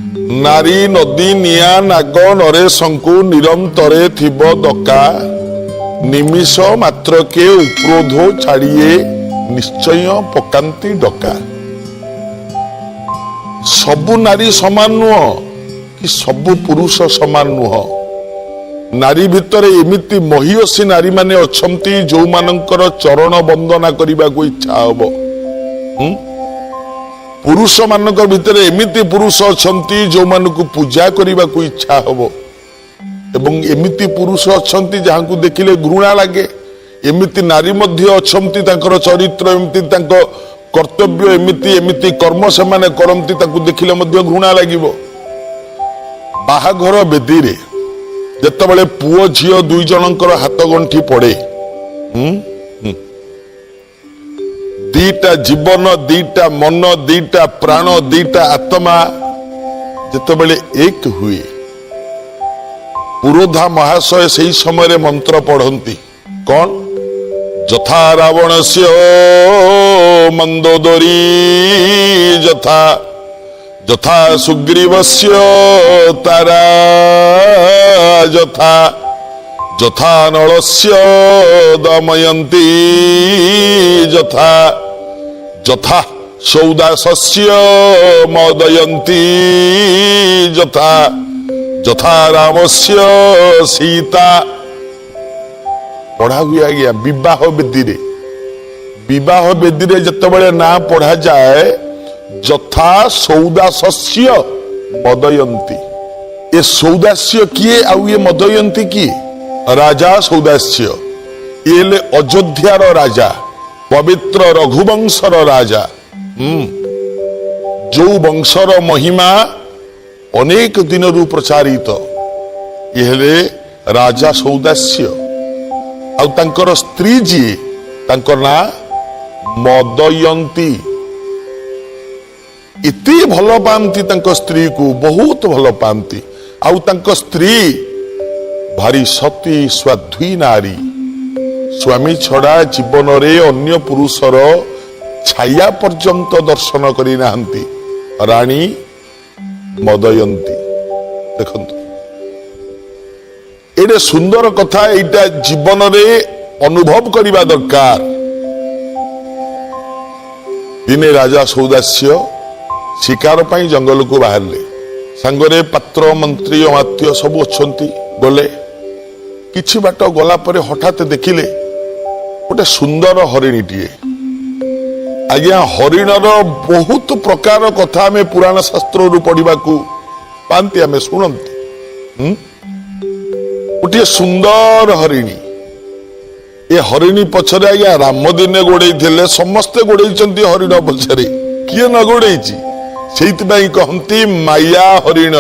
नारी नदी निया नाग नरेशंकु निरंतरे थिब दका निमिष मात्र के उपरोधो छाड़िए निश्चय पकांती डका। सबु नारी समान नुह कि सबु पुरुष समान नुह। नारी भितर एमिति महिषी नारी माने अछंती जो मानकर चरण वंदना करने को इच्छा हब। पुरुष मानक भितर एमिति पुरुष अछंती जो मानक पूजा करने को इच्छा हब एवं एमिति पुरुष अछंती जहां को देखिले घृणा लगे। एमिति नारी मध्य अछंती तांकर चरित्र एमिति तांको कर्तव्य एमिति एमिति कर्म से माने करंती ताकू देखिले मध्य घृणा लागिबो। बाहाघर बेदी रे जेतेबेले पुओ झियो दुई जनकर हाथ गंठी पड़े दीटा जीवन दीटा मन दीटा प्राण दीटा आत्मा जेतेबेले एक हुए पुरोधा महाशय सही समय मंत्र पढ़ती कौन जथा रावणस्य मंदोदरी जथा जथा सुग्रीवस्य तारा जथा जथा नलस्य दमयन्ती जथा जथा सौदासस्य मोदयन्ती जथा जथा रामस्य सीता। पढ़ा हुआ गया विवाह बेदी रे जतबेले ना पढ़ा जाए जथा सौदासस्य मदयंती। ये सौदास्य किए आउ ये मदयंती किए राजा सौदास्य ये ले अयोध्यार राजा पवित्र रघुवंशर राजा जो वंशर महिमा अनेक दिन रु प्रचारित ये राजा सौदास्य आउ तांकर स्त्री जी तांकर ना मदयंती। इति भल पाती तांको स्त्री को बहुत भल पाती आउ तांको स्त्री भारी सती स्वाध्वी नारी स्वामी छड़ा जीवन रे अन्य पुरुषर छाया पर्यंत दर्शन करी नाहंती रानी मदयंती। देखंतु एडे सुंदर कथा एटा जीवन रे अनुभव करिबा दरकार। दिने राजा सौदास्य शिकार पाई जंगल को बाहरले सांगरे पात्र मंत्री अमात्य सब अच्छी गले किछि बाट गला परे हठात देखिले गोटे सुंदर हरिणीटीए। आज्ञा हरिणर बहुत प्रकार कथा आमे पुराण शास्त्र रु पढ़ा पाती आमे शुणती। गोटे सुंदर हरिणी ये हरिणी पछरे आज्ञा राम दिने गोड़े थे समस्ते गोड़े हरिण पछरे किए न गोड़े से कहती माया हरिण।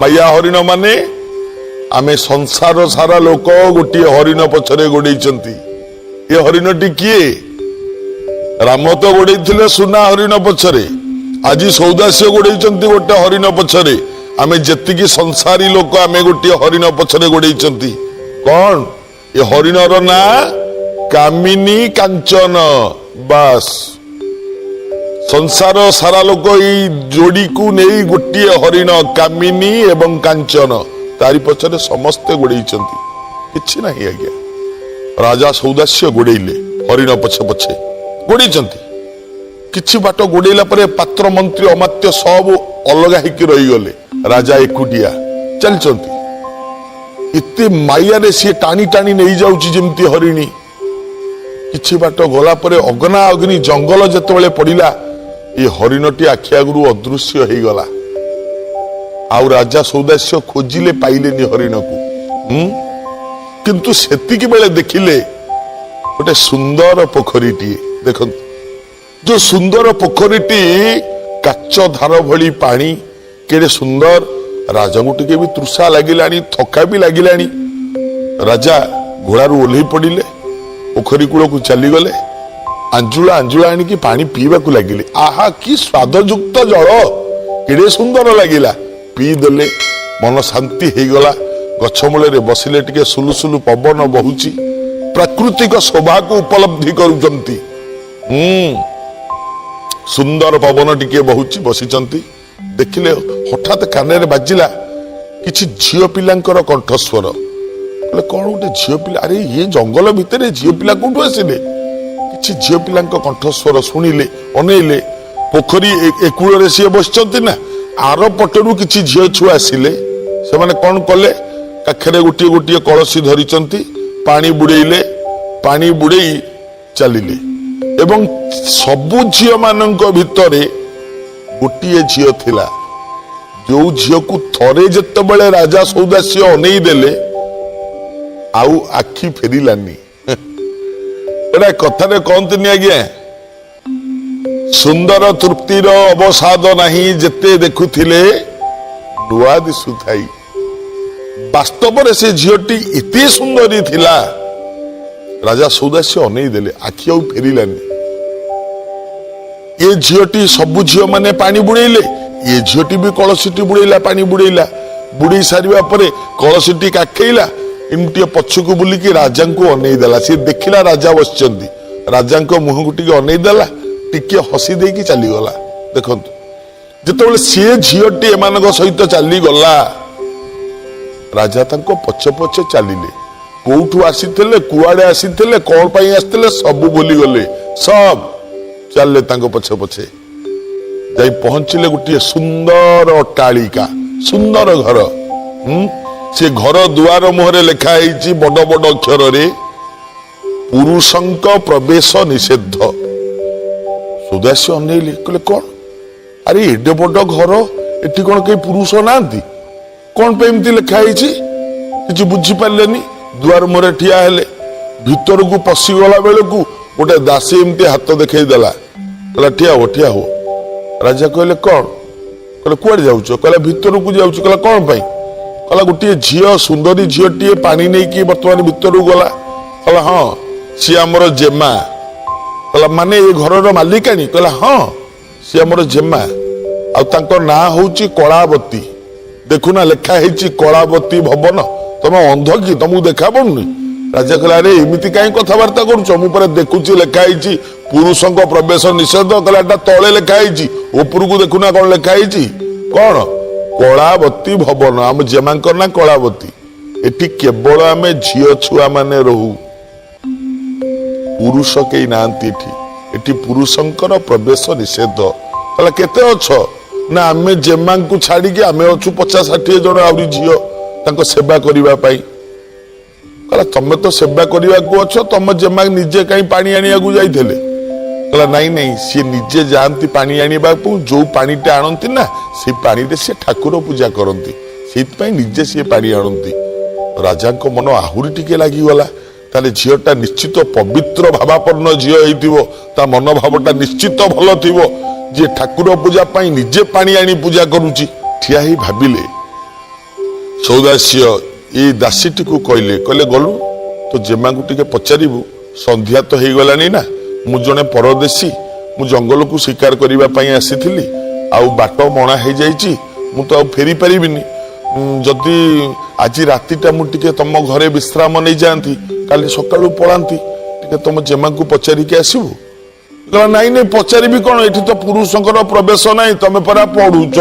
माया हरिण माने आमे संसार सारा लोक गोटे हरिण पछरे गोड़े। ये हरिणटी किए राम तो गोड़े सुना हरिण पछरे आज सौदास्य गोड़े गोटे हरिण पछरे आमे जेतिकी संसारी लोक आमे गोटे हरिण पछरे गोड़े। कौन ये हरिणर ना कामिनी कांचन। बास संसार सारा लोक जोड़ी को नहीं गोटे हरिण कामिनी एवं कांचन तारी पछरे समस्ते गोड़े किछि नहीं। आज्ञा राजा सौदास्य गोड़ेले हरिण पछे पछे गोड़े किछि बाट गोड़ेला परे पात्र मंत्री अमात्य सब अलगा हिकी रही गले। राजा एकुटिया चलचंती इते माया रे सी टाणी टाणी नहीं जाउची जेमती हरिणी। किछि बाट गला परे अग्ना अग्नि जंगल जेतेबेले पड़िला ये हरिणटी आखि आगुरु अदृश्य हो गला। आउ राजा सौदास्य खोजिले पाइलेनी हरिण को किंतु सेतिकी बेले देखिले गोटे सुंदर पोखरीटी। देखंतु जो सुंदर पोखरीटी काच धार भली पानी केड़े सुंदर। राजा को टिके भी तृषा लगिलानी थका भी लगिलानी। राजा घोड़ारू ओल्हे पड़िले पोखरी कूल को चलीगले आंजुला आंजुला आनिकी पानी पीवा को लगिले। आहा कि स्वादयुक्त जल केड़े सुंदर लगिला पी देले मन शांति हो गला। गछमूल रे बसिले टिके सुलुसुलु पवन बहुची प्राकृतिक शोभा को उपलब्धि करुचंती। सुंदर पवन टिके बहुची बसिचंती ଦେଖିଲେ ହଠାତ୍ କାନରେ ବାଜିଲା କିଛି ଝିଅ ପିଲାଙ୍କର କଣ୍ଠସ୍ୱର। କହିଲେ କଣ ଗୋଟେ ଝିଅ ପିଲା, ଆରେ ଇଏ ଜଙ୍ଗଲ ଭିତରେ ଝିଅ ପିଲା କୋଉଠୁ ଆସିଲେ? କିଛି ଝିଅ ପିଲାଙ୍କ କଣ୍ଠସ୍ୱର ଶୁଣିଲେ, ଅନେଇଲେ, ପୋଖରୀ ଏ କୂଳରେ ସିଏ ବସିଛନ୍ତି ନା, ଆର ପଟରୁ କିଛି ଝିଅ ଛୁଆ ଆସିଲେ। ସେମାନେ କଣ କଲେ, କାଖରେ ଗୋଟିଏ ଗୋଟିଏ କଳସୀ ଧରିଛନ୍ତି, ପାଣି ବୁଡେଇଲେ, ପାଣି ବୁଡେଇ ଚାଲିଲେ। ଏବଂ ସବୁ ଝିଅ ମାନଙ୍କ ଭିତରେ ଗୋଟିଏ ଝିଅ ଥିଲା, ଯୋଉ ଝିଅକୁ ଥରେ ଯେତେବେଳେ ରାଜା ସୌଦାସ୍ୟ ଅନେଇ ଦେଲେ ଆଉ ଆଖି ଫେରିଲାନି। ଏଟା କଥାରେ କହନ୍ତିନି ଆଜ୍ଞା, ସୁନ୍ଦର ତୃପ୍ତିର ଅବସାଦ ନାହିଁ, ଯେତେ ଦେଖୁଥିଲେ ନୂଆ ଦିଶୁଥାଇ। ବାସ୍ତବରେ ସେ ଝିଅଟି ଏତେ ସୁନ୍ଦରୀ ଥିଲା, ରାଜା ସୌଦାସ୍ୟ ଅନେଇ ଦେଲେ, ଆଖି ଆଉ ଫେରିଲାନି। ଏ ଝିଅଟି, ସବୁ ଝିଅ ମାନେ ପାଣି ବୁଡେଇଲେ, ଏ ଝିଅଟି ବି କଳସୀଟି ବୁଡେଇଲା, ପାଣି ବୁଡେଇଲା। ବୁଡେଇ ସାରିବା ପରେ କଳସୀଟି କାଖେଇଲା, ଏମିତି ପଛକୁ ବୁଲିକି ରାଜାଙ୍କୁ ଅନେଇ ଦେଲା। ସେ ଦେଖିଲା ରାଜା ବସିଛନ୍ତି, ରାଜାଙ୍କ ମୁହଁକୁ ଟିକେ ଅନେଇ ଦେଲା, ଟିକେ ହସି ଦେଇକି ଚାଲିଗଲା। ଦେଖନ୍ତୁ, ଯେତେବେଳେ ସେ ଝିଅଟି ଏମାନଙ୍କ ସହିତ ଚାଲିଗଲା, ରାଜା ତାଙ୍କ ପଛେ ପଛେ ଚାଲିଲେ। କୋଉଠୁ ଆସିଥିଲେ, କୁଆଡେ ଆସିଥିଲେ, କଣ ପାଇଁ ଆସିଥିଲେ, ସବୁ ଭୁଲିଗଲେ। ସବ ଚାଲିଲେ ତାଙ୍କ ପଛେ ପଛେ, ଯାଇ ପହଞ୍ଚିଲେ ଗୋଟିଏ ସୁନ୍ଦର ଅଟ୍ଟାଳିକା, ସୁନ୍ଦର ଘର। ସେ ଘର ଦୁଆର ମୁହଁରେ ଲେଖା ହେଇଛି ବଡ ବଡ ଅକ୍ଷରରେ, ପୁରୁଷଙ୍କ ପ୍ରବେଶ ନିଷେଧ। ସୌଦାସ୍ୟ ଅନେଇଲେ, କହିଲେ କଣ, ଆରେ ଏଡେ ବଡ ଘର, ଏଠି କଣ କେହି ପୁରୁଷ ନାହାନ୍ତି? କଣ ପାଇଁ ଏମିତି ଲେଖା ହେଇଛି? କିଛି ବୁଝିପାରିଲେନି। ଦୁଆର ମୁହଁରେ ଠିଆ ହେଲେ, ଭିତରକୁ ପଶିଗଲା ବେଳକୁ ଗୋଟେ ଦାସୀ ଏମିତି ହାତ ଦେଖେଇ ଦେଲା, କହିଲା ଠିଆ ହୁଅ, ଠିଆ ହୁଅ। ରାଜା କହିଲେ କଣ? କହିଲେ କୁଆଡେ ଯାଉଛ? କହିଲା ଭିତରକୁ ଯାଉଛି। କହିଲା କଣ ପାଇଁ? କହିଲା ଗୋଟିଏ ଝିଅ, ସୁନ୍ଦରୀ ଝିଅଟିଏ ପାଣି ନେଇକି ବର୍ତ୍ତମାନ ଭିତରକୁ ଗଲା। କହିଲା ହଁ, ସିଏ ଆମର ଜେମା। କହିଲା ମାନେ ଏ ଘରର ମାଲିକାଣୀ? କହିଲା ହଁ, ସିଏ ଆମର ଜେମା, ଆଉ ତାଙ୍କ ନାଁ ହଉଛି କଳାବତୀ। ଦେଖୁନା ଲେଖା ହେଇଛି କଳାବତୀ ଭବନ। ତମେ ଅନ୍ଧ କି, ତମକୁ ଦେଖା ପଡୁନି? ରାଜା କହିଲା ଆରେ ଏମିତି କାହିଁ କଥାବାର୍ତ୍ତା କରୁଛ? ମୁଁ ପରେ ଦେଖୁଛି ଲେଖା ହେଇଛି ପୁରୁଷଙ୍କ ପ୍ରବେଶ ନିଷେଧ। କହିଲା ଏଟା ତଳେ ଲେଖା ହେଇଛି, ଉପରକୁ ଦେଖୁନା କଣ ଲେଖା ହେଇଛି? କଣ? କଳାବତୀ ଭବନ। ଆମ ଜେମାଙ୍କ ନା କଳାବତୀ। ଏଠି କେବଳ ଆମେ ଝିଅ ଛୁଆ ମାନେ ରହୁ, ପୁରୁଷ କେହି ନାହାନ୍ତି ଏଠି। ଏଠି ପୁରୁଷଙ୍କର ପ୍ରବେଶ ନିଷେଧ। କହିଲା କେତେ ଅଛ? ନା ଆମେ ଜେମାଙ୍କୁ ଛାଡିକି ଆମେ ଅଛୁ 50-60 ଜଣ ଆହୁରି ଝିଅ, ତାଙ୍କ ସେବା କରିବା ପାଇଁ। କହିଲା ତମେ ତ ସେବା କରିବାକୁ ଅଛ, ତମ ଜେମା ନିଜେ କାହିଁ ପାଣି ଆଣିବାକୁ ଯାଇଥିଲେ? କହିଲା ନାଇଁ ନାଇଁ, ସିଏ ନିଜେ ଯାଆନ୍ତି ପାଣି ଆଣିବାକୁ। ଯୋଉ ପାଣିଟା ଆଣନ୍ତି ନା, ସେଇ ପାଣିରେ ସେ ଠାକୁର ପୂଜା କରନ୍ତି, ସେଇଥିପାଇଁ ନିଜେ ସିଏ ପାଣି ଆଣନ୍ତି। ରାଜାଙ୍କ ମନ ଆହୁରି ଟିକେ ଲାଗିଗଲା, ତାହେଲେ ଝିଅଟା ନିଶ୍ଚିତ ପବିତ୍ର ଭାବାପନ୍ନ ଝିଅ ହେଇଥିବ, ତା ମନୋଭାବଟା ନିଶ୍ଚିତ ଭଲ ଥିବ, ଯିଏ ଠାକୁର ପୂଜା ପାଇଁ ନିଜେ ପାଣି ଆଣି ପୂଜା କରୁଛି। ଠିଆ ହେଇ ଭାବିଲେ। ସୌଦାସ୍ୟ ଏଇ ଦାସୀଟିକୁ କହିଲେ, କହିଲେ ଗଲୁ ତ ଜେମାଙ୍କୁ ଟିକେ ପଚାରିବୁ, ସନ୍ଧ୍ୟା ତ ହେଇଗଲାଣି ନା, ମୁଁ ଜଣେ ପରଦେଶୀ, ମୁଁ ଜଙ୍ଗଲକୁ ଶିକାର କରିବା ପାଇଁ ଆସିଥିଲି, ଆଉ ବାଟ ମଣା ହେଇଯାଇଛି, ମୁଁ ତ ଆଉ ଫେରି ପାରିବିନି। ଯଦି ଆଜି ରାତିଟା ମୁଁ ଟିକେ ତମ ଘରେ ବିଶ୍ରାମ ନେଇଯାଆନ୍ତି, କାଲି ସକାଳୁ ପଳାନ୍ତି, ଟିକେ ତମ ଜେମାଙ୍କୁ ପଚାରିକି ଆସିବୁ। କହିଲା ନାଇଁ ନାଇଁ, ପଚାରିବି କଣ, ଏଠି ତ ପୁରୁଷଙ୍କର ପ୍ରବେଶ ନାହିଁ, ତମେ ପରା ପଢୁଛ,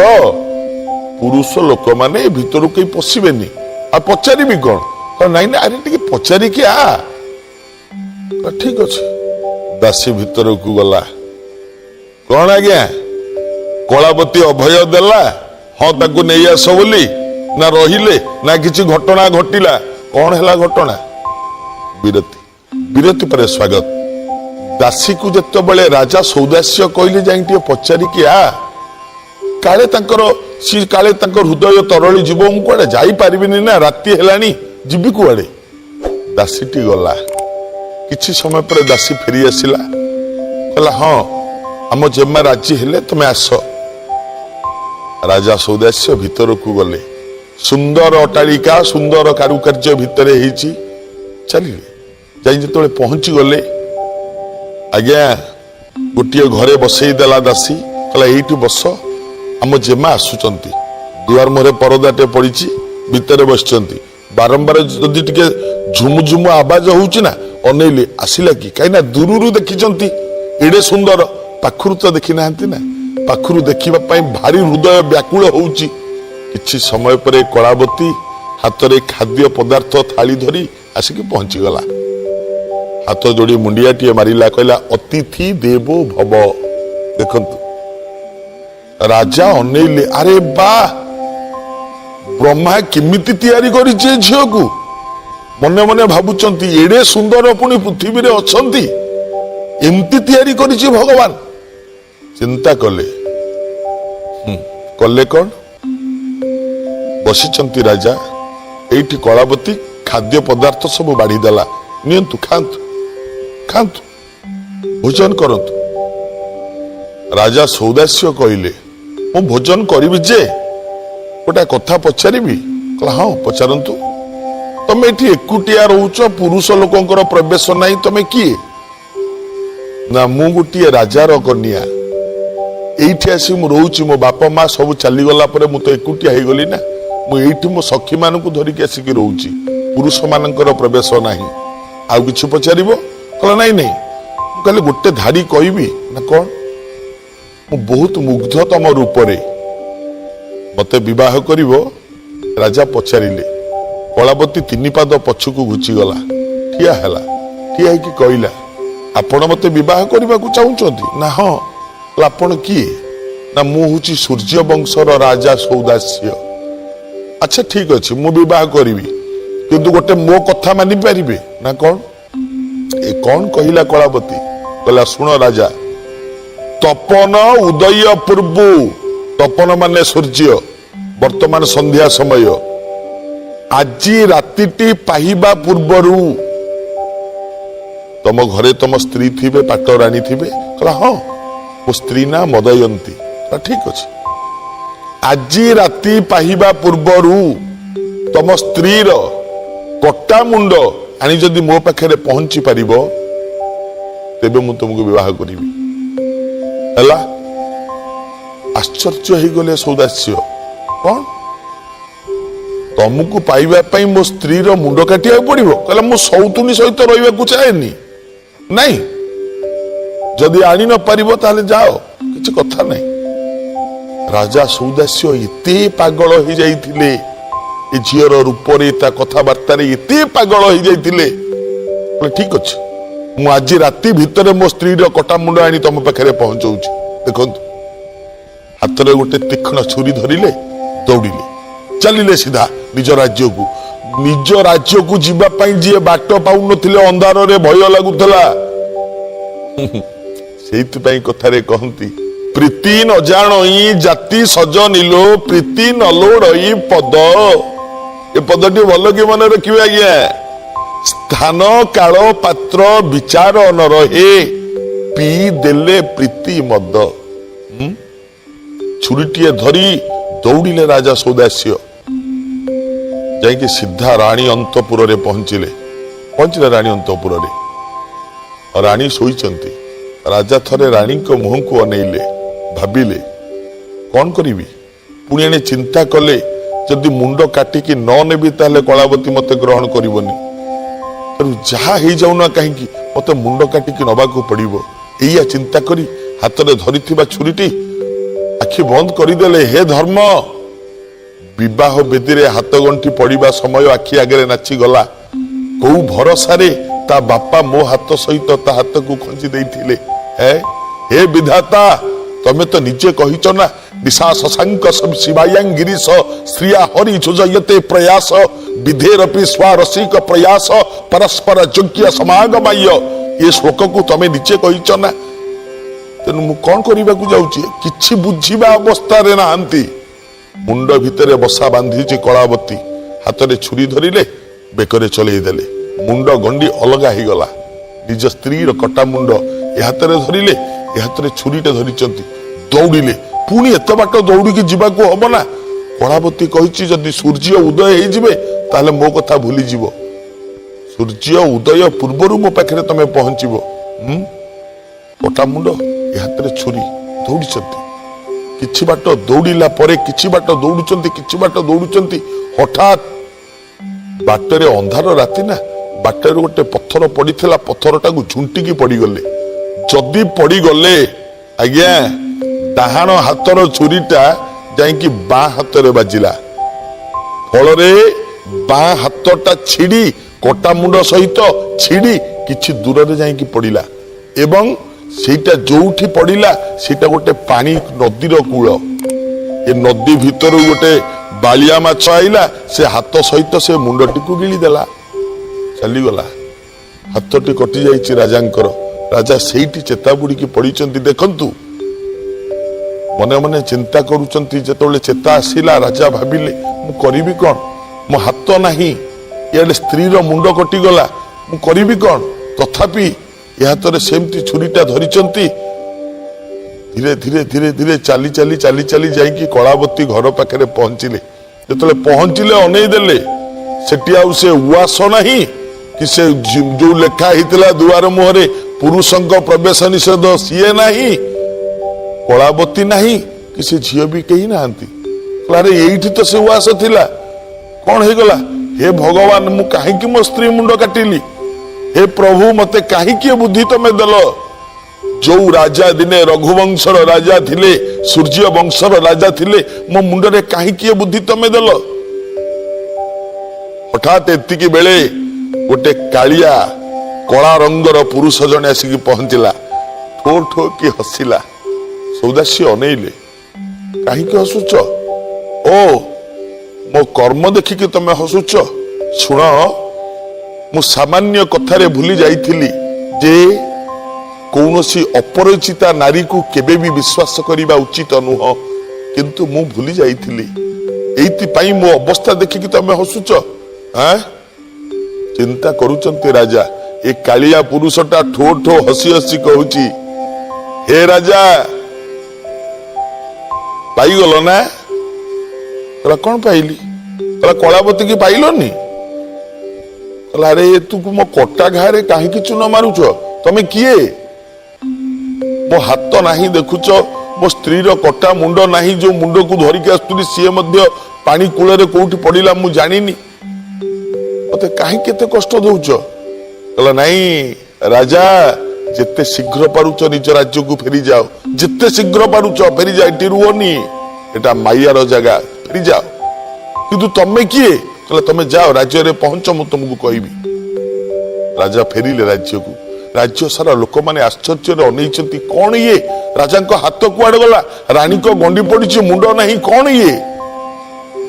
ପୁରୁଷ ଲୋକମାନେ ଭିତରୁ କେହି ପଶିବେନି, ଆଉ ପଚାରିବି କଣ? ନାଇଁ ନାଇଁ, ଆରେ ଟିକେ ପଚାରିକି ଆ। ଠିକ ଅଛି। ଦାସୀ ଭିତରକୁ ଗଲା। କଣ ଆଜ୍ଞା, କଳାବତୀ ଅଭୟ ଦେଲା ହଁ ତାକୁ ନେଇ ଆସ ବୋଲି, ନା ରହିଲେ, ନା କିଛି ଘଟଣା ଘଟିଲା? କଣ ହେଲା ଘଟଣା? ବିରତି। ବିରତି ପରେ ସ୍ୱାଗତ। ଦାସୀକୁ ଯେତେବେଳେ ରାଜା ସୌଦାସ୍ୟ କହିଲେ ଯାଇ ଟିକେ ପଚାରିକି ଆ, କାଳେ ତାଙ୍କର ହୃଦୟ ତରଳି ଯିବ, ମୁଁ କୁଆଡେ ଯାଇପାରିବିନି ନା, ରାତି ହେଲାଣି, ଯିବି କୁଆଡେ? ଦାସୀଟି ଗଲା। କିଛି ସମୟ ପରେ ଦାସୀ ଫେରି ଆସିଲା, କହିଲା ହଁ ଆମ ଜେମା ରାଜି ହେଲେ, ତମେ ଆସ। ରାଜା ସୌଦାସ୍ୟ ଭିତରକୁ ଗଲେ। ସୁନ୍ଦର ଅଟ୍ଟାଳିକା, ସୁନ୍ଦର କାରୁକାର୍ଯ୍ୟ ଭିତରେ ହେଇଛି। ଚାଲିଲେ, ଯାଇ ଯେତେବେଳେ ପହଞ୍ଚି ଗଲେ, ଆଜ୍ଞା ଗୋଟିଏ ଘରେ ବସେଇ ଦେଲା ଦାସୀ। କହିଲା ଏଇଠି ବସ, ଆମ ଜେମା ଆସୁଛନ୍ତି। ଦୁଆର ମୁହଁରେ ପରଦାଟେ ପଡିଛି, ଭିତରେ ବସିଛନ୍ତି। ବାରମ୍ବାର ଯଦି ଟିକେ ଝୁମୁ ଝୁମୁ ଆବାଜ ହଉଛି ନା, ଅନେଇଲେ ଆସିଲା କି, କାହିଁକି ନା ଦୂରରୁ ଦେଖିଛନ୍ତି, ଏଡେ ସୁନ୍ଦର, ପାଖରୁ ତ ଦେଖି ନାହାନ୍ତି ନା। पाखु देखा भारी हृदय व्याकुल होउची। किछि समय पर कलावती हाथ रे खाद्य पदार्थ थाली धरी आसिक पहुंची गला। हाथ जोड़ी मुंडियाटीए मारिला कहला अतिथि देवो भव। देखंतु राजा अनेइले, अरे बा ब्रह्मा किमिति तैयारी करिछे झियो को। मने मने भाबुचंती एडे सुंदर पुणी पृथ्वी रे अछंती, एमती तैयारी करिछे भगवान। चिंता कले कले कौन बसिचंती राजा एठी कलावती खाद्य पदार्थ सब बाढ़ी देला। नियंतु खांतु खांतु भोजन करंतु। राजा सौदास्य कहले मु भोजन करिबि जे गोटा कथा पचारिबि। कहला हाँ पचारंतु। तमे एठी एकुटिया रहउछ, पुरुष लोकंकर प्रवेश नाही, तमे किए? ना मु गोटिए राजार कन्या, एठी आसी मु रहउछि। मो बापा माँ सब चली गला परे मु तो एकुटिया हे गली ना। मु एठी मो सखी मानकु धरिके आसिक रहउछि, पुरुष मानकर प्रवेश नाही। आउ किछु पचारिबो? कहला नाही नाही। मु कहले गोटे धारी कहबी ना कोन? मु बहुत मुग्ध तम रूपरे, मते विवाह करिवो? राजा पचारिले। कलावती 3 पाद पछकु घुची गला, ठिया हैला। ठिया कि कहला आपण मते विवाह करबाकू चाहुचंती ना? हाँ। आपण किए? ना मु हुची सूर्य वंशर राजा सौदास्य। अच्छा ठीक अछि मु विवाह करिवि, किंतु गोटे मो कथा मानि पारिबे ना कोन? ए कोन कहिला कलावती? कहला सुन राजा, तपन उदय पूर्व, तपन माने सूर्य, वर्तमान संध्या समय, आजी रातिटी पाहिबा पूर्वरु तम घरे तम स्त्री थिबे, पाट राणी थिबे? कहला हाँ मो स्त्री ना मदयंती। ठीक अछि। आजी राति पाहिबा पूर्वरु तम स्त्री रो कटा मुंड आनी जदि मो पाखरे पहुंची पारिबो तेबे मु तुमको विवाह करिवि। हला आश्चर्य ही गले सौदास्य। कौन तुमको पाइबा पई मो स्त्री रो मुंड काटिया पड़िबो? कहला मु सौतुनी सहित रहिबा को चाहेनी। नहीं जदि आनी न पारिबो ताले जाओ, किछ कथा नहीं। राजा सौदास्य एते पागल हो जाइथिले, ए झियर रूपरे ता कथाबार्ता रे एते पागल हो जाइथिले। ठीक अछि मु आज राति भितर मो स्त्री रो कटा मुंड आनी तम पाखरे पहुंचौछि। देखंतु हाथ रे गोटे तीक्ष्ण छुरी धरिले, दौड़िले, चलिले सीधा निज राज्य को। निज राज्य को जीवा पई जे बाट पाउ नथिले, अंधार रे भय लागुथला। सेहित पई कथा रे कहंती, प्रीति न जानई जाति सज नीलो, प्रीति न लोड़ई पद। ए पदटी भल कि मन रखिबे आज्ञा। स्थान काल पात्र विचार न रहे, पी देले प्रीति मद। छुरीटिए धरी दौड़िले राजा सौदास्य। जाइके सीधा राणी अंतपुर रे पहुंचिले राणी अंतपुर रे। राणी शोइचंती। राजा थरे राणी को मुह को अनेइले, भाबिले कौन करिवि। पुणी एने चिंता कले जदि मुंड काटिकी न नेबी ताले कलावती मते ग्रहण करिवनी। तेणु जहा हे जाउना काहींकी मते मुंड काटिकी नबाकू पड़िबो। एया चिंता करी हाथ रे धरिथिबा छुरीटी आखि बंद करिदेले। हे धर्म, विवाह बेदी हाथ गंठी पड़ा समय आखि आगे नाची गला। कौ भरोसा रे ता बापा मो हाथ सहित ता हाथ को खंची देइथिले। हे विधाता, तमे तो निजे कहिच ना, निशा शशांक शिवायांग गिरीश श्रिया हरि जुजयते प्रयास, विधेरपि स्वारसिक प्रयास, परस्पर योग्य समागमय। ये श्लोक को तमे निजे कहिच ना। तेणु मु कौन करने को जाऊँगी? किछि बुझिबा अवस्था रे नाहंती। मुंड भितरे बसा बांधी कलावती। हाथ रे छुरी धरिले, बेकरे चलई देले। मुंड गंडी अलगा ही गला। निज स्त्री रो कटा मुंड ए हाथ रे धरिले, ए हाथ रे छुरीटे धरिचंती। दौड़िले। पुणी एत बाट दौड़िकी जीवाकू हब ना। कलावती कहिछि जदि सूर्य उदय हे जिवे ताले मो कथा भूली जीवो। सूर्य उदय पूर्वरु मो पाखरे तमे पहुंचीबो। कटा मुंड ए हाथ रे छुरी, दौड़िचंती। किछि बाट दौड़िला परे किछि बाट दौड़ुचंती, किछि बाट दौड़ुचंती। हठात बाटरे अंधार राति ना, बाटरे गोटे पत्थर पड़िथिला। पत्थरटा को झुंटिकी पड़ी गले। जदि पड़ी गले आज्ञा ଡାହାଣ ହାତର ଛୁରୀଟା ଯାଇକି ବାଁ ହାତରେ ବାଜିଲା। ଫଳରେ ବାଁ ହାତଟା ଛିଡି କଟା ମୁଣ୍ଡ ସହିତ ଛିଡି କିଛି ଦୂରରେ ଯାଇକି ପଡିଲା ଏବଂ ସେଇଟା ଯୋଉଠି ପଡିଲା ସେଇଟା ଗୋଟେ ପାଣି ନଦୀର କୂଳ। ଏ ନଦୀ ଭିତରୁ ଗୋଟେ ବାଳିଆ ମାଛ ଆଇଲା, ସେ ହାତ ସହିତ ସେ ମୁଣ୍ଡଟିକୁ ଗିଳିଦେଲା, ଚାଲିଗଲା। ହାତଟି କଟି ଯାଇଛି ରାଜାଙ୍କର। ରାଜା ସେଇଠି ଚେତା ବୁଡିକି ପଡିଛନ୍ତି। ଦେଖନ୍ତୁ, ମନେ ମନେ ଚିନ୍ତା କରୁଛନ୍ତି। ଯେତେବେଳେ ଚେତା ଆସିଲା ରାଜା ଭାବିଲେ ମୁଁ କରିବି କଣ, ମୋ ହାତ ନାହିଁ, ଇଆଡେ ସ୍ତ୍ରୀର ମୁଣ୍ଡ କଟିଗଲା, ମୁଁ କରିବି କଣ? ତଥାପି ଏ ହାତରେ ସେମିତି ଛୁରୀଟା ଧରିଛନ୍ତି। ଧୀରେ ଧୀରେ ଧୀରେ ଧୀରେ ଚାଲି ଚାଲି ଚାଲି ଚାଲି ଯାଇକି କଳାବତୀ ଘର ପାଖରେ ପହଞ୍ଚିଲେ। ଯେତେବେଳେ ପହଞ୍ଚିଲେ ଅନେଇ ଦେଲେ, ସେଠି ଆଉ ସେ ଉଆସ ନାହିଁ କି ସେ ଯୋଉ ଲେଖା ହେଇଥିଲା ଦୁଆର ମୁହଁରେ ପୁରୁଷଙ୍କ ପ୍ରବେଶ ନିଷେଧ ସିଏ ନାହିଁ, କଳାବତୀ ନାହିଁ, କି ସେ ଝିଅ ବି କେହି ନାହାନ୍ତି। ଆରେ ଏଇଠି ତ ସେ ଉଆସ ଥିଲା, କଣ ହେଇଗଲା? ହେ ଭଗବାନ, ମୁଁ କାହିଁକି ମୋ ସ୍ତ୍ରୀ ମୁଣ୍ଡ କାଟିଲି? ହେ ପ୍ରଭୁ, ମତେ କାହିଁକି ବୁଦ୍ଧି ତମେ ଦେଲ? ଯୋଉ ରାଜା ଦିନେ ରଘୁବଂଶର ରାଜା ଥିଲେ, ସୂର୍ଯ୍ୟ ବଂଶର ରାଜା ଥିଲେ, ମୋ ମୁଣ୍ଡରେ କାହିଁକି ବୁଦ୍ଧି ତମେ ଦେଲ? ହଠାତ୍ ଏତିକି ବେଳେ ଗୋଟେ କାଳିଆ କଳା ରଙ୍ଗର ପୁରୁଷ ଜଣେ ଆସିକି ପହଞ୍ଚିଲା। ଠୋ ଠୋ କି ହସିଲା। ସୌଦାଶୀ ଅନେଇଲେ, କାହିଁକି ହସୁଛ? ଓ, ମୋ କର୍ମ ଦେଖିକି ତମେ ହସୁଛ? ଶୁଣ, ମୁଁ ସାମାନ୍ୟ କଥାରେ ଭୁଲି ଯାଇଥିଲି ଯେ କୌଣସି ଅପରିଚିତା ନାରୀକୁ କେବେ ବି ବିଶ୍ୱାସ କରିବା ଉଚିତ ନୁହଁ, କିନ୍ତୁ ମୁଁ ଭୁଲି ଯାଇଥିଲି। ଏଇଥିପାଇଁ ମୋ ଅବସ୍ଥା ଦେଖିକି ତମେ ହସୁଛ? ଚିନ୍ତା କରୁଛନ୍ତି ରାଜା। ଏ କାଳିଆ ପୁରୁଷଟା ଠୋ ଠୋ ହସି ହସି କହୁଛି, ହେ ରାଜା, ପାଇଗଲ ନା? କଣ ପାଇଲି? କଳାବତୀ କି ପାଇଲନି? ଆରେ ତୁ ମୋ କଟା ଘାରେ କାହିଁକି ଚୂନ ମାରୁଛ? ତମେ କିଏ? ମୋ ହାତ ନାହିଁ ଦେଖୁଛ, ମୋ ସ୍ତ୍ରୀର କଟା ମୁଣ୍ଡ ନାହିଁ, ଯୋଉ ମୁଣ୍ଡକୁ ଧରିକି ଆସୁଥିଲି ସିଏ ମଧ୍ୟ ପାଣି କୂଳରେ କୋଉଠି ପଡିଲା ମୁଁ ଜାଣିନି, ମତେ କାହିଁକି ଏତେ କଷ୍ଟ ଦଉଛ? କହିଲା, ନାଇଁ ରାଜା, ଯେତେ ଶୀଘ୍ର ପାରୁଛ ନିଜ ରାଜ୍ୟକୁ ଫେରିଯାଅ, ଯେତେ ଶୀଘ୍ର ପାରୁଛ ଫେରିଯାଅ, ଏଠି ରୁହନି, ଏଟା ମାୟାର ଜାଗା, ଫେରିଯାଅ। କିନ୍ତୁ ତମେ କିଏ? କହିଲା, ତମେ ଯାଅ, ରାଜ୍ୟରେ ପହଞ୍ଚ, ମୁଁ ତମକୁ କହିବି। ରାଜା ଫେରିଲେ ରାଜ୍ୟକୁ। ରାଜ୍ୟ ସାରା ଲୋକମାନେ ଆଶ୍ଚର୍ଯ୍ୟରେ ଅନେଇଛନ୍ତି, କଣ ଇଏ? ରାଜାଙ୍କ ହାତ କୁଆଡେ ଗଲା? ରାଣୀଙ୍କ ଗଣ୍ଡି ପଡିଛି, ମୁଣ୍ଡ ନାହିଁ, କଣ ଇଏ?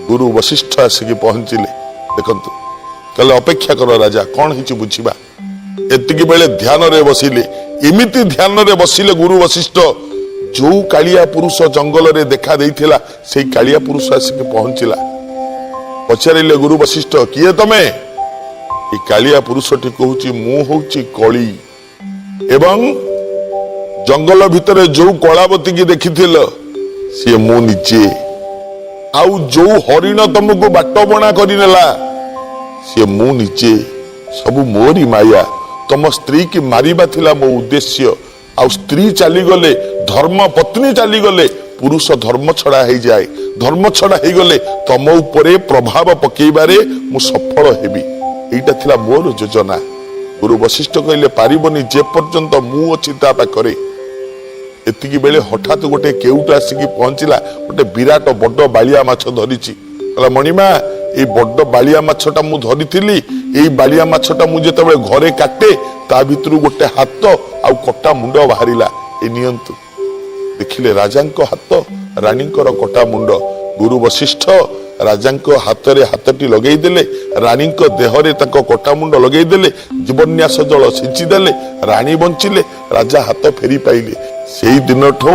ଗୁରୁ ବଶିଷ୍ଠ ଆସିକି ପହଞ୍ଚିଲେ। ଦେଖନ୍ତୁ, କହିଲେ ଅପେକ୍ଷା କର ରାଜା, କଣ ହେଇଛି ବୁଝିବା। ଏତିକି ବେଳେ ଧ୍ୟାନରେ ବସିଲେ। ଏମିତି ଧ୍ୟାନରେ ବସିଲେ ଗୁରୁ ବଶିଷ୍ଠ, ଯୋଉ କାଳିଆ ପୁରୁଷ ଜଙ୍ଗଲରେ ଦେଖା ଦେଇଥିଲା ସେଇ କାଳିଆ ପୁରୁଷ ଆସିକି ପହଞ୍ଚିଲା। ପଚାରିଲେ ଗୁରୁ ବଶିଷ୍ଠ, କିଏ ତମେ? ଏ କାଳିଆ ପୁରୁଷଟି କହୁଛି, ମୁଁ ହଉଛି କଳି, ଏବଂ ଜଙ୍ଗଲ ଭିତରେ ଯୋଉ କଳାବତୀ କି ଦେଖିଥିଲ ସିଏ ମୁଁ ନିଜେ। ଆଉ ଯୋଉ ହରିଣ ତମକୁ ବାଟ ବଣା କରିନେଲା ସିଏ ମୁଁ ନିଜେ। ସବୁ ମୋରି ମାୟା। ତମ ସ୍ତ୍ରୀ କି ମାରିବା ଥିଲା ମୋ ଉଦ୍ଦେଶ୍ୟ। ଆଉ ସ୍ତ୍ରୀ ଚାଲିଗଲେ, ଧର୍ମ ପତ୍ନୀ ଚାଲିଗଲେ ପୁରୁଷ ଧର୍ମ ଛଡା ହେଇଯାଏ। ଧର୍ମ ଛଡା ହେଇଗଲେ ତମ ଉପରେ ପ୍ରଭାବ ପକେଇବାରେ ମୁଁ ସଫଳ ହେବି। এইটা ଥିଲା ମୋର ଯୋଜନା। ଗୁରୁ ବଶିଷ୍ଠ କହିଲେ, ପାରିବନି ଯେ ପର୍ଯ୍ୟନ୍ତ ମୁଁ ଅଛି ତା ପାଖରେ। ଏତିକି ବେଳେ ହଠାତ୍ ଗୋଟେ କେଉଟ ଆସିକି ପହଞ୍ଚିଲା, ଗୋଟେ ବିରାଟ ବଡ ବାଳିଆ ମାଛ ଧରିଛି। କହିଲା, ମଣିମା, ଏଇ ବଡ ବାଳିଆ ମାଛଟା ମୁଁ ଧରିଥିଲି। ଏଇ ବାଳିଆ ମାଛଟା ମୁଁ ଯେତେବେଳେ ଘରେ କାଟେ ତା ଭିତରୁ ଗୋଟେ ହାତ ଆଉ କଟା ମୁଣ୍ଡ ବାହାରିଲା, ଏ ନିଅନ୍ତୁ। ଦେଖିଲେ ରାଜାଙ୍କ ହାତ, ରାଣୀଙ୍କର କଟା ମୁଣ୍ଡ। ଗୁରୁ ବଶିଷ୍ଠ ରାଜାଙ୍କ ହାତରେ ହାତଟି ଲଗେଇଦେଲେ, ରାଣୀଙ୍କ ଦେହରେ ତାଙ୍କ କଟା ମୁଣ୍ଡ ଲଗେଇଦେଲେ, ଜୀବନ୍ୟାସ ଜଳ ସିଞ୍ଚିଦେଲେ, ରାଣୀ ବଞ୍ଚିଲେ, ରାଜା ହାତ ଫେରି ପାଇଲେ। ସେଇ ଦିନଠୁ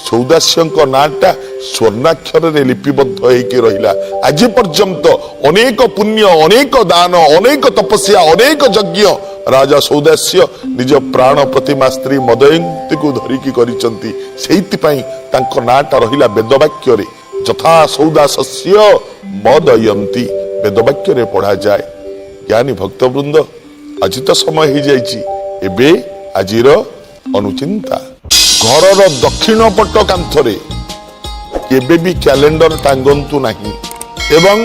ସୌଦାସ୍ୟଙ୍କ ନାଁଟା ସ୍ୱର୍ଣ୍ଣାକ୍ଷରରେ ଲିପିବଦ୍ଧ ହେଇକି ରହିଲା। ଆଜି ପର୍ଯ୍ୟନ୍ତ ଅନେକ ପୁଣ୍ୟ, ଅନେକ ଦାନ, ଅନେକ ତପସ୍ୟା, ଅନେକ ଯଜ୍ଞ ରାଜା ସୌଦାସ୍ୟ ନିଜ ପ୍ରାଣ ପ୍ରତିମା ସ୍ତ୍ରୀ ମଦୟନ୍ତୀକୁ ଧରିକି କରିଛନ୍ତି। ସେଇଥିପାଇଁ ତାଙ୍କ ନାଁଟା ରହିଲା ବେଦବାକ୍ୟରେ, ଯଥା ସୌଦାସସ୍ୟ ମଦୟନ୍ତୀ, ବେଦବାକ୍ୟରେ ପଢାଯାଏ। ଜ୍ଞାନୀ ଭକ୍ତବୃନ୍ଦ, ଆଜି ତ ସମୟ ହେଇଯାଇଛି, ଏବେ ଆଜିର ଅନୁଚିନ୍ତା। ଘରର ଦକ୍ଷିଣ ପଟ କାନ୍ଥରେ କେବେ ବି କ୍ୟାଲେଣ୍ଡର ଟାଙ୍ଗନ୍ତୁ ନାହିଁ, ଏବଂ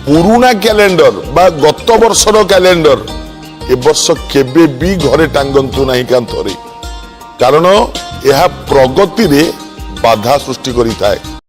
ପୁରୁଣା କ୍ୟାଲେଣ୍ଡର ବା ଗତ ବର୍ଷର କ୍ୟାଲେଣ୍ଡର ଏ ବର୍ଷ କେବେ ବି ଘରେ ଟାଙ୍ଗନ୍ତୁ ନାହିଁ କାନ୍ଥରେ। କାରଣ ଏହା ପ୍ରଗତିରେ ବାଧା ସୃଷ୍ଟି କରିଥାଏ।